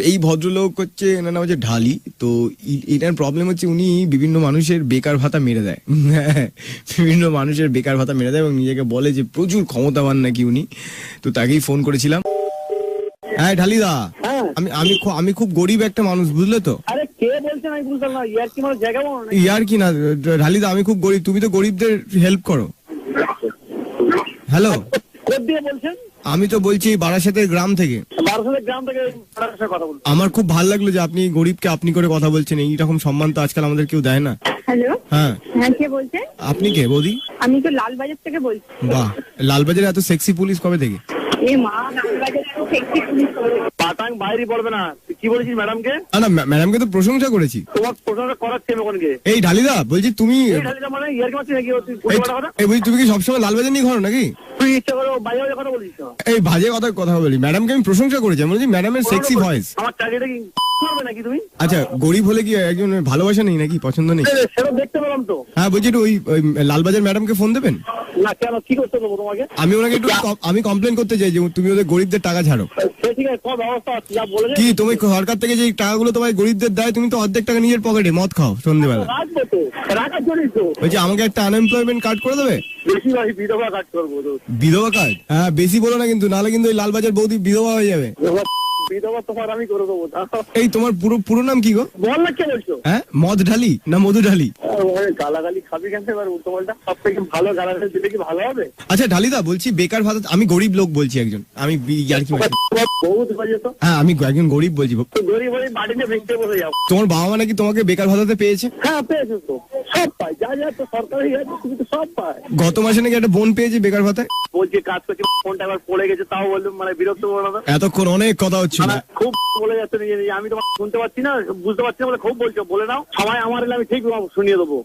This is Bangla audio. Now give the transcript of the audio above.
এই ভদ্রলোক হচ্ছে, এনার নাম হচ্ছে ঢালি। তো এটার প্রবলেম হচ্ছে উনি বিভিন্ন মানুষের বেকার ভাতা মেরে দেয়। বিভিন্ন মানুষের বেকার ভাতা মেরে দেয় এবং নিজেকে বলে যে প্রচুর ক্ষমতাবান নাকি উনি। তো তাকেই ফোন করেছিলাম। হ্যাঁ ঢালিদা, আমি আমি আমি খুব গরিব একটা মানুষ, বুঝলে তো? আরে কে বলছেন আমি বুঝলাম না, ইয়ার কি মানে জায়গা বলো না। ইয়ার কি না ঢালিদা, আমি খুব গরিব, তুমি তো গরিবদের হেল্প করো। হ্যালো, কোথা দিয়ে বলছেন? আমি তো বলছি বারাসাতের গ্রাম থেকে। বারাসাতের গ্রাম থেকে কথা বলছি। আমার খুব ভালো লাগলো যে আপনি গরিবকে আপনি করে কথা বলছেন, এইরকম সম্মান তো আজকাল আমাদের কেউ দেয় না। হ্যালো, হ্যাঁ হ্যাঁ কে বলছেন? আপনি কে বৌদি? আমি তো লালবাজার থেকে বলছি। বাহ, লালবাজারে এত সেক্সি পুলিশ কবে থেকে? এ মা, লালবাজারে এত সেক্সি পুলিশ করে। পাটাং বাইরে পড়বে না। তুই কি বলেছিস ম্যাডামকে? না ম্যাডামকে তো প্রশংসা করেছি। তোমার প্রশংসা করাচ্ছি আমি ওখানে। এই ঢালিদা বলছি তুমি মানে ইয়ার কি মারছিস নাকি? তুই উল্টো পাল্টা কথা। এই বলছি তুমি কি সবসময় লালবাজার নিয়ে ঘোরো নাকি? তুই ইচ্ছা করে বাজে বাজে কথা বলিস না। এই বাজে কথা বলি, ম্যাডামকে আমি প্রশংসা করেছি, আমি বলছি ম্যাডামের সেক্সি ভয়েস। আমার চাকরিটা কি করবে নাকি তুমি? আচ্ছা, গরিব হলে কি একজন ভালোবাসা নেই নাকি, পছন্দ নেই? সেটা দেখতে পেলাম তো। হ্যাঁ বলছি একটু ওই লালবাজার ম্যাডামকে ফোন দেবেন। না কেন, কি করতে দেবো তোমাকে? আমি ওনাকে একটু আমি কমপ্লেন করতে চাই যে তুমি ওদের গরিবদের টাকা ছাড়ো। সে ঠিক আছে, সব ব্যবস্থা আছে যা বলেছে। কি তুমি সরকার থেকে যে টাকাগুলো তোমার গরিবদের দেয়, তুমি তো অর্ধেক টাকা নিজের পকেটে মদ খাও সন্ধ্যেবেলা। রাখবো তো, রাখার জন্যই তো। বলছি আমাকে একটা আনএমপ্লয়মেন্ট কার্ড করে দেবে। বেশি ভাই বিধবা কাজ করবো তো। বিধবা কার্ড? হ্যাঁ বেশি বলো না কিন্তু, নাহলে কিন্তু ওই লালবাজার বৌদি বিধবা হয়ে যাবে। বিধবা তোমার আমি করে দেবো। এই তোমার পুরো নাম কি গো? বল না, কে বলছো? হ্যাঁ, মদ ঢালি না মধু ঢালি? গালাগালি খাবি কেন এবার উল্টো পাল্টা? সব থেকে ভালো গালাগালি দিলে কি ভালো হবে? আচ্ছা ঢালিদা বলছি বেকার ভাতা, আমি গরিব লোক বলছি একজন, আমি ইয়ার কি বহুত বাজে তো। হ্যাঁ আমি একজন গরিব বলছি। তো গরিব হয়ে বাড়িতে ভেঙে বসে যাও। তোমার বাবা মা নাকি তোমাকে বেকার ভাতাতে পেয়েছে? হ্যাঁ পেয়েছো তো, সব পাই, যা যা তো সরকারি আছে তুমি তো সব পাই। গত মাসে নাকি একটা বোন পেয়েছে বেকার ভাতায়। বলছে কাজ করছে, ফোনটা একবার পড়ে গেছে, তাও বললাম মানে বিরক্ত করো না। এতক্ষণ অনেক কথা হচ্ছিল। খুব বলে যাচ্ছে নিজে নিজে, আমি তোমার শুনতে পাচ্ছি না, বুঝতে পারছি না বলে খুব বলছো, বলে নাও। সবাই আমার এলে আমি ঠিক শুনিয়ে দেবো।